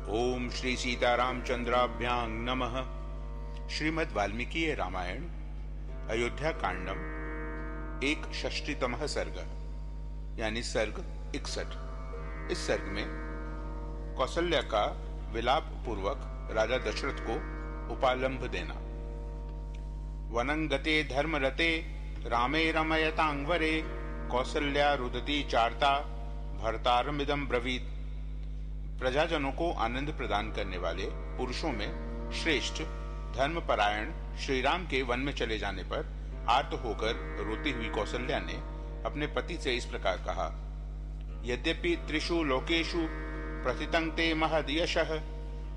ओम श्री सीतारामचंद्राभ्यां नमः। श्रीमद् वाल्मीकि रामायण अयोध्या कांडम 1/6 सर्ग यानी सर्ग 61। इस सर्ग में कौसल्या का विलाप पूर्वक राजा दशरथ को उपालंभ देना। वनंगते धर्मरते रामे रमयतांगवरे कौसल्या रुदती चार्ता भर्तारमिदं ब्रवीत। प्रजाजनों को आनंद प्रदान करने वाले पुरुषों में श्रेष्ठ धर्मपरायण श्रीराम के वन में चले जाने पर आर्त होकर रोती हुई कौसल्या ने अपने पति से इस प्रकार कहा। यद्यपि त्रिषु लोकेषु प्रथितं ते महद् यशः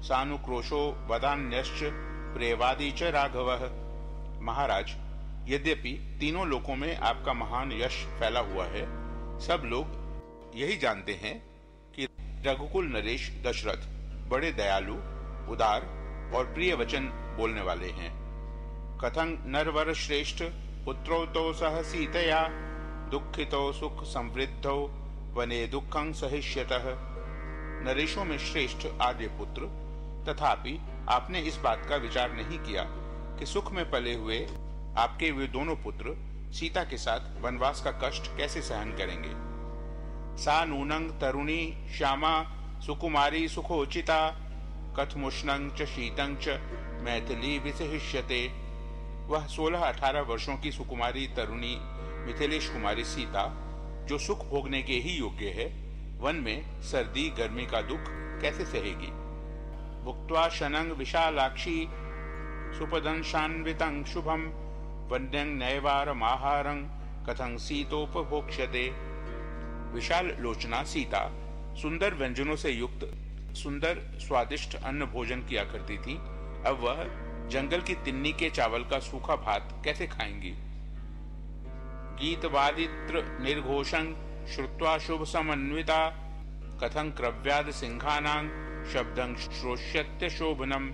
सानुक्रोशो वदान्यश्च प्रियवादी च राघवः। महाराज, यद्यपि तीनों लोकों में आपका महान यश फैला हुआ है, सब लोग यही जानते हैं कि रघुकुल नरेश दशरथ बड़े दयालु, उदार और प्रिय वचन बोलने वाले हैं। कथं नरवर श्रेष्ठ पुत्रो तो सह सीतया दुखितो सुख समृद्धो वने दुखं सहिष्यतः। नरेशों में श्रेष्ठ आर्य पुत्र, तथापि आपने इस बात का विचार नहीं किया कि सुख में पले हुए आपके वे दोनों पुत्र सीता के साथ वनवास का कष्ट कैसे सहन करेंगे। सा नूनं तरुणी श्यामा सुकुमारी सुखोचिता कथमुष्णं च शीतं च मैथिली विसहिष्यते। वह 16-18 वर्षों की सुकुमारी तरुणी मिथिलेश कुमारी सीता, जो सुख भोगने के ही योग्य है, वन में सर्दी गर्मी का दुख कैसे सहेगी। भुक्त्वा शनं विशालाक्षी सुपदंशान्वितं शुभं वन्यं नैवारमाहारं कथं सीतोपभोक्ष्यते। विशाल लोचना सीता सुंदर व्यंजनों से युक्त सुंदर स्वादिष्ट अन्न भोजन किया करती थी। अब वह जंगल की तिन्नी के चावल का सूखा भात कैसे खाएंगी। गीतवादित्र निर्घोषं श्रुत्वा शुभ समन्विता कथं क्रव्याद सिंहानां शब्दं श्रोष्यत्य शोभनम।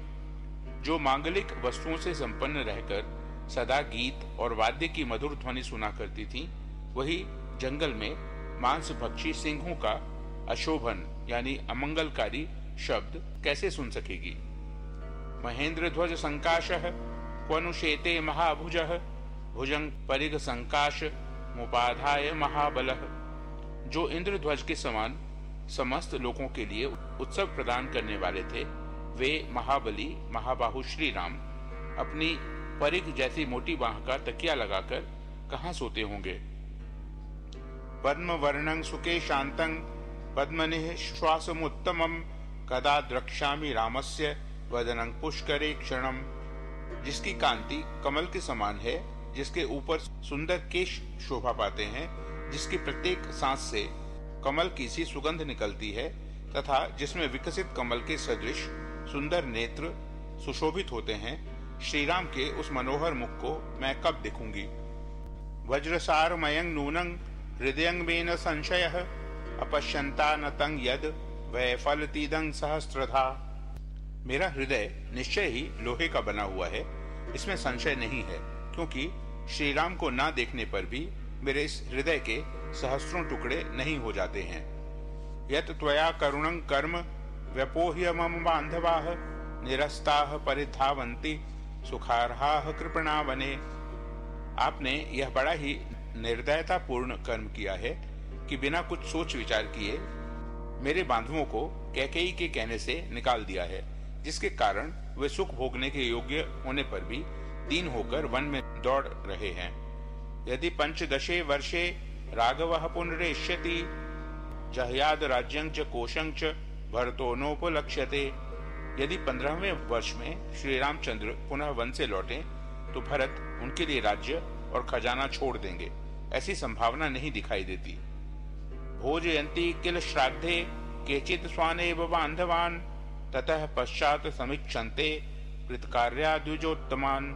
जो मांगलिक वस्तुओं से संपन्न रहकर सदा गीत और वाद्य की मधुर ध्वनि सुना करती थी, वही जंगल में मांस भक्षी सिंहों का अशोभन यानी अमंगलकारी शब्द कैसे सुन सकेगी। महेंद्र ध्वज संकाशः क्वनुशेते महाभुजः भुजं परिघ संकाश मुपाधाय महाबलः। जो इंद्र ध्वज के समान समस्त लोगों के लिए उत्सव प्रदान करने वाले थे, वे महाबली महाबाहु श्री राम अपनी परिघ जैसी मोटी बांह का तकिया लगाकर कहाँ सोते होंगे। पद्म वर्णं सुके शांतं पद्मनिः श्वासमुत्तमं कदा द्रक्ष्यामि रामस्य वदनं पुष्करे क्षणम। जिसकी कांति कमल के समान है, जिसके ऊपर सुंदर केश शोभा पाते हैं, जिसकी प्रत्येक सांस से कमल की सी सुगंध निकलती है, तथा जिसमें विकसित कमल के सदृश सुंदर नेत्र सुशोभित होते हैं, श्रीराम के उस मनोहर मुख को मैं कब देखूंगी। वज्रसारमयं नूनं हृदयंगमेन संशयः अपश्यन्ता न तं यद वैफलतीदं सहस्त्रधा। मेरा हृदय निश्चय ही लोहे का बना हुआ है, इसमें संशय नहीं है, क्योंकि श्रीराम को ना देखने पर भी मेरे इस हृदय के सहस्त्रों टुकड़े नहीं हो जाते हैं। यत् त्वया करुणं कर्म व्यपोह्य मम बांधवाः निरस्ताः परिधावन्ति सुखार्हाः कृपणा वने। आपने यह बड़ा ही निर्दयता पूर्ण कर्म किया है कि बिना कुछ सोच विचार किए मेरे बांधवों को कैकेयी के कहने से निकाल दिया है, जिसके कारण वे सुख भोगने के योग्य होने पर भी दीन होकर वन में दौड़ रहे हैं। यदि 15 वर्षे राघवः पुनरेष्यति जह्याद राज्यं च कोशं च भरतो नोपलक्ष्यते। यदि 15वें वर्ष में श्री रामचंद्र पुनः वन से लौटे तो भरत उनके लिए राज्य और खजाना छोड़ देंगे, ऐसी संभावना नहीं दिखाई देती। भोजयन्ति किल श्राद्धे केचित् स्वानेव बांधवान् ततः पश्चात् समीक्षन्ते कृतकार्या द्विजोत्तमान्।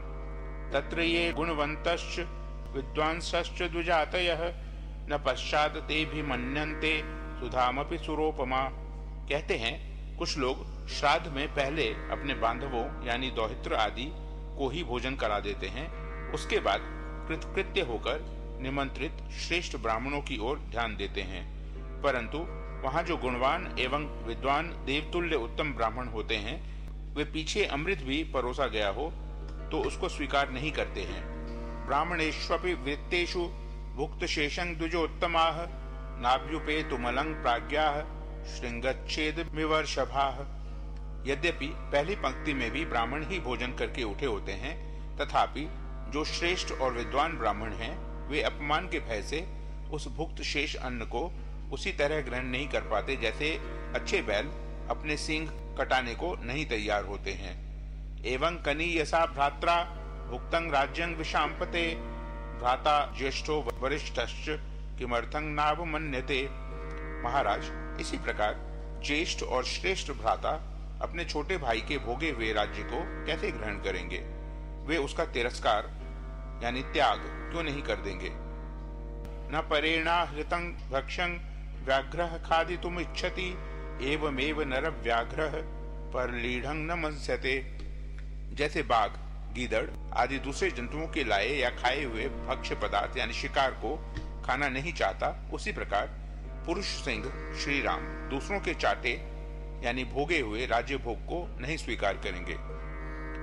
तत्र ये गुणवन्तश्च विद्वांसश्च द्विजातयः न पश्चात् ते भी मन्यन्ते सुधामपि सुरोपमा। कहते हैं कुछ लोग श्राद्ध में पहले अपने बांधवों यानी दौहित्र आदि को ही भोजन करा देते हैं, उसके बाद कृतकृत्य होकर निमंत्रित श्रेष्ठ ब्राह्मणों की ओर ध्यान देते हैं, परंतु वहां जो गुणवान एवं विद्वान देवतुल्य उत्तम ब्राह्मण होते हैं, वे पीछे अमृत भी परोसा गया हो तो उसको स्वीकार नहीं करते हैं। ब्राह्मणेष्वपि वृत्तेषु भुक्त शेषं द्विजोत्तमाः नाभ्युपेतुमलं प्राज्ञाः श्रृंगच्छेद विवर्षभाः। यद्यपि पहली पंक्ति में भी ब्राह्मण ही भोजन करके उठे होते हैं, तथापि जो श्रेष्ठ और विद्वान ब्राह्मण हैं, वे अपमान के भय से उस भुक्त शेष अन्न को उसी तरह ग्रहण नहीं कर पाते जैसे अच्छे बैल अपने सींग कटाने को नहीं तैयार होते हैं। एवं कनीयसा भ्रात्रा भुक्तं राज्यं विशाम्पते भ्राता ज्येष्ठो वरिष्ठश्च किमर्थं नावमन्यते। महाराज, इसी प्रकार ज्येष्ठ और श्रेष्ठ भ्राता अपने छोटे भाई के भोगे हुए राज्य को कैसे ग्रहण करेंगे? वे उसका तिरस्कार यानी त्याग क्यों नहीं कर देंगे? न परेणा हृतं भक्षं व्याघ्रः खादितुम इच्छति एवमेव नर व्याघ्रः परलीढं न मंस्यते। जैसे बाघ, गीदड़ आदि दूसरे जंतुओं के लाए या खाए हुए भक्ष्य पदार्थ यानी शिकार को खाना नहीं चाहता, उसी प्रकार पुरुष सिंह श्री राम दूसरों के चाटे यानी भोगे हुए राज्य भोग को नहीं स्वीकार करेंगे।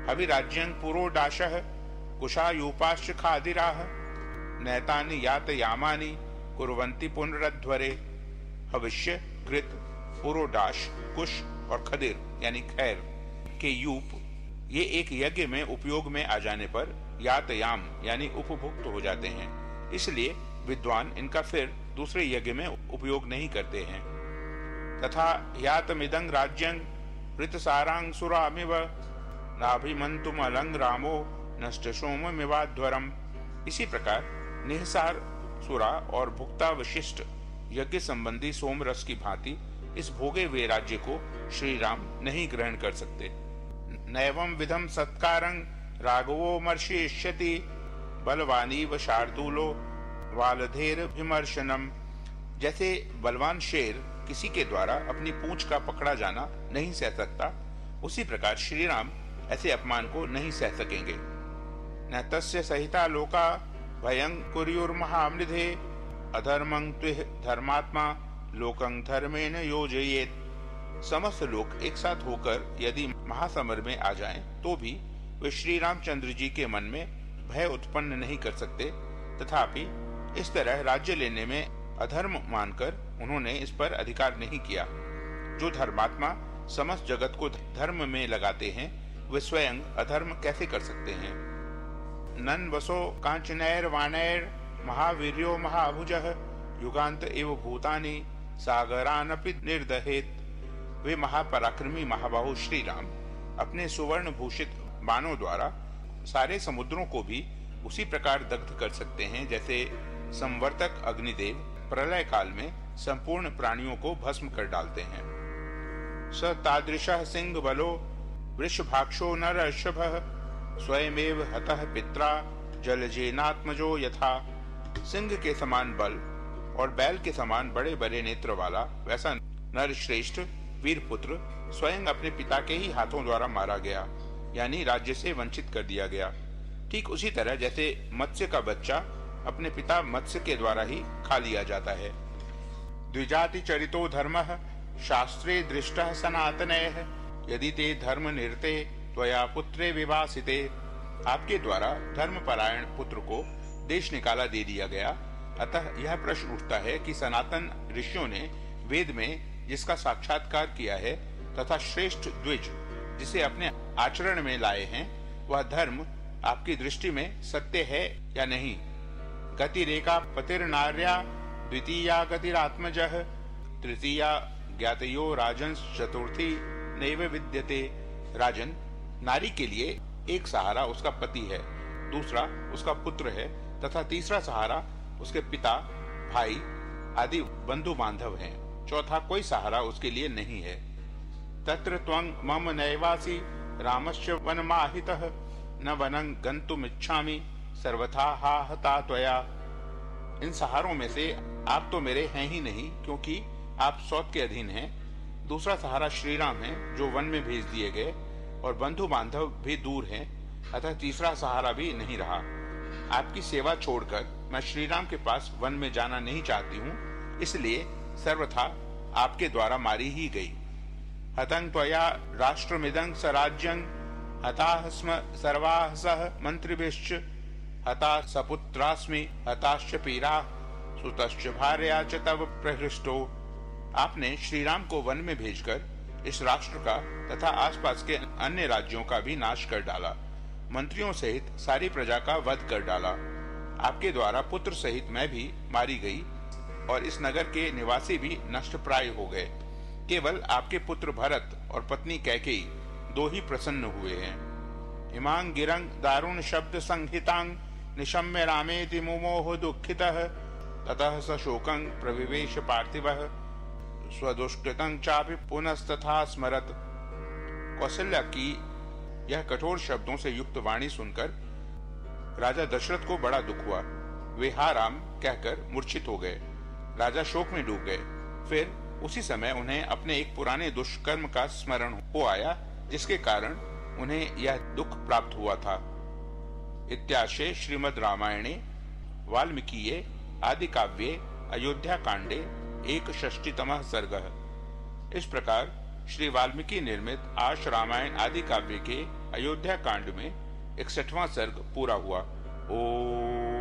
हविराज्यं पुरोडाशः कुशायूपाश्च खादिराः नैतानि यातयामानि कुर्वन्ति पुनरध्वरे। भविष्य, घृत, पुरोडाश, कुश और खदिर यानी खैर के यूप ये एक यज्ञ में उपयोग में आ जाने पर यातयाम यानी उपभुक्त हो जाते हैं, इसलिए विद्वान इनका फिर दूसरे यज्ञ में उपयोग नहीं करते हैं। तथा यातमिदं राज्यं ऋतसारांसुरामिव नाभिमंतुम अलंग रामो नष्ट सोममिवाध्वरम। इसी प्रकार निहसार सुरा और भुक्ता विशिष्ट यज्ञ संबंधी सोमरस की भांति इस भोगे हुए राज्य को श्री राम नहीं ग्रहण कर सकते। नैवं विधम सत्कारं राघवो मर्षयिष्यति बलवानीव शार्दूलो वालधेर विमर्शनम। जैसे बलवान शेर किसी के द्वारा अपनी पूंछ का पकड़ा जाना नहीं सह सकता, उसी प्रकार श्री राम ऐसे अपमान को नहीं सह सकेंगे। न तस्य सहिता लोका भयं कुर्युर्महामृधे अधर्मं त्विह धर्मात्मा लोकं धर्मेण योजयेत्। समस्त लोग एक साथ होकर यदि महासमर में आ जाएं, तो भी वे श्री रामचंद्र जी के मन में भय उत्पन्न नहीं कर सकते। तथापि इस तरह राज्य लेने में अधर्म मानकर उन्होंने इस पर अधिकार नहीं किया। जो धर्मात्मा समस्त जगत को धर्म में लगाते हैं, वे स्वयं अधर्म कैसे कर सकते हैं? नन वसो कांचनैर वानैर महावीर्यो महाभुजः युगांत एव भूतानि सागरानपि निर्दहेत। वे महापराक्रमी महाबाहु श्री राम अपने सुवर्ण भूषित बाणों द्वारा सारे समुद्रों को भी उसी प्रकार दग्ध कर सकते हैं जैसे संवर्तक अग्निदेव प्रलय काल में संपूर्ण प्राणियों को भस्म कर डालते हैं। स तादृशः सिंह बलो वृषभाक्षो नरषभः स्वयमेव हतः पित्रा जलजेनात्मजो यथा। सिंह के समान बल और बैल के समान बड़े बड़े नेत्र वाला वैसा नरश्रेष्ठ वीर पुत्र स्वयं अपने पिता के ही हाथों द्वारा मारा गया, यानी राज्य से वंचित कर दिया गया। ठीक उसी तरह जैसे मत्स्य का बच्चा अपने पिता मत्स्य के द्वारा ही खा लिया जाता है। द्विजाति चरितो धर्मः शास्त्रे दृष्टः सनातनयः यदि ते धर्म निरते त्वया पुत्रे विवासिते। आपके द्वारा धर्मपरायण पुत्र को देश निकाला दे दिया गया। अतः यह प्रश्न उठता है कि सनातन ऋषियों ने वेद में जिसका साक्षात्कार किया है तथा श्रेष्ठ द्विज जिसे अपने आचरण में लाए हैं, वह धर्म आपकी दृष्टि में सत्य है या नहीं? गतिरेका पतिर्नार्या द्वितीया गतिरात्मजः तृतीया ज्ञातयो राजन चतुर्थी नैव विद्यते। राजन, नारी के लिए एक सहारा उसका पति है, दूसरा उसका पुत्र है तथा तीसरा सहारा उसके पिता, भाई आदि बंधु बांधव हैं। चौथा कोई सहारा उसके लिए नहीं है। तत्र त्वं मम नैवासि रामस्य वनमाहितः न वनं गन्तुमिच्छामि सर्वथा हा हता त्वया। इन सहारों में से आप तो मेरे हैं ही नहीं, क्योंकि आप सौत के अधीन हैं। दूसरा सहारा श्री राम है जो वन में भेज दिए गए, और बंधु बांधव भी दूर हैं, अतः तीसरा सहारा भी नहीं रहा। आपकी सेवा छोड़कर मैं श्री राम के पास वन में जाना नहीं चाहती हूँ, इसलिए सर्वथा आपके द्वारा मारी ही गई। हतं त्वया राष्ट्रमिदं सराज्यं हताः स्म सर्वाः सह मंत्रिभिश्च हता सपुत्रास्मि हताश्च पीरा सुतश्च भार्या च तव प्रहृष्टो। आपने श्री राम को वन में भेजकर इस राष्ट्र का तथा आसपास के अन्य राज्यों का भी नाश कर डाला, मंत्रियों सहित सारी प्रजा का वध कर डाला। आपके द्वारा पुत्र सहित मैं भी मारी गई और इस नगर के निवासी भी नष्टप्राय हो गए। केवल आपके पुत्र भरत और पत्नी कैकेयी दो ही प्रसन्न हुए हैं। इमां गिरं दारुण शब्द संहितां निशम्य रामेति मुमोह दुःखितः ततः स शोकं प्रविवेश पार्थिवः स्वदुष्कृतं चापि पुनस्तथा स्मरत। कौशल्या की यह कठोर शब्दों से युक्त वाणी सुनकर राजा दशरथ को बड़ा दुख हुआ। वे हा राम कहकर मूर्छित हो गए। राजा शोक में डूब गए। फिर उसी समय उन्हें अपने एक पुराने दुष्कर्म का स्मरण हो आया, जिसके कारण उन्हें यह दुख प्राप्त हुआ था। इत्याशे श्रीमद् रामायणे वाल्मीकीये आदि काव्ये अयोध्या कांडे 61तमः सर्गः। इस प्रकार श्री वाल्मीकि निर्मित आश रामायण आदि काव्य के अयोध्या कांड में 61वां सर्ग पूरा हुआ। ओम।